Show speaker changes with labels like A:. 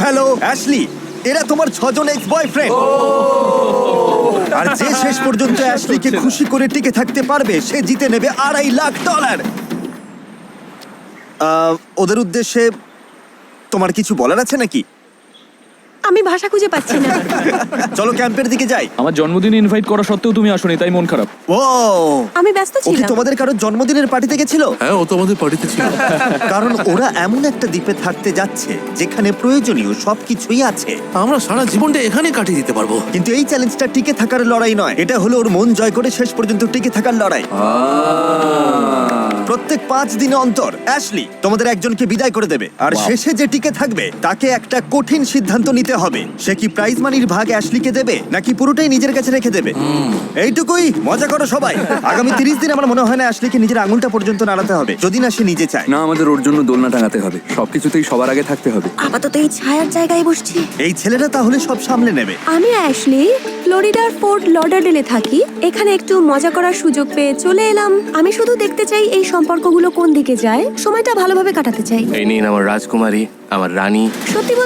A: Hello Ashley, এরা তোমার 6 জন ex boyfriend. আর যে শেষ পর্যন্ত অ্যাশলিকে খুশি করে টিকে থাকতে পারবে সে জিতে নেবে $2.5 লাখ। ওদের উদ্দেশ্যে তোমার কিছু বলার আছে নাকি?
B: আমি ভাষা খুঁজে পাচ্ছি না।
A: চলো ক্যাম্পের দিকে যাই।
C: আমার জন্মদিনে ইনভাইট করা সত্ত্বেও তুমি আসোনি, তাই মন খারাপ।
A: ও,
B: আমি ব্যস্ত
A: ও কি
B: ছিলাম।
A: তোমাদের কারোর জন্মদিনের পার্টিতে গেছিল?
D: হ্যাঁ, ও তো আমাদের পার্টিতে ছিল।
A: কারণ ওরা এমন একটা দ্বীপে থাকতে যাচ্ছে যেখানে প্রয়োজনীয় সবকিছুই আছে।
D: আমরা সারা জীবনটা এখানে কাটিয়ে দিতে পারবো।
A: কিন্তু এই চ্যালেঞ্জটা টিকে থাকার লড়াই নয়, এটা হলো ওর মন জয় করে শেষ পর্যন্ত টিকে থাকার লড়াই। প্রত্যেক 5 দিন অন্তর অ্যাশলি তোমাদের একজনকে বিদায় করে দেবে, আর শেষে যে টিকে থাকবে তাকে একটা কঠিন সিদ্ধান্ত নিতে হবে। সে কি প্রাইজ মানির ভাগ অ্যাশলিকে দেবে নাকি পুরোটাই নিজের কাছে রেখে দেবে? এইটুকুই, মজা করো সবাই। আগামী 30 দিন আমার মনে হয় না অ্যাশলিকে নিজের আঙুলটা পর্যন্ত নাড়াতে হবে, যদি না সে নিজে চায়।
E: না, আমাদের ওর জন্য দোলনা টাঙাতে হবে, সবকিছুতেই সবার আগে থাকতে হবে।
B: আপাতত এই ছায়ার জায়গায় বসছি।
A: এই ছেলেরা তাহলে সব সামলে নেবে।
B: আমি অ্যাশলি, ফ্লোরিডার ফোর্ট লডারডেলে থাকি। এখানে একটু মজা করার সুযোগ পেয়ে চলে এলাম। আমি শুধু দেখতে চাই এই সম্পর্কগুলো কোন দিকে যায়, সময়টা ভালোভাবে কাটাতে চাই।
F: এই নিন আমার রাজকুমারী, আমার রানী।
B: সত্যি বলতে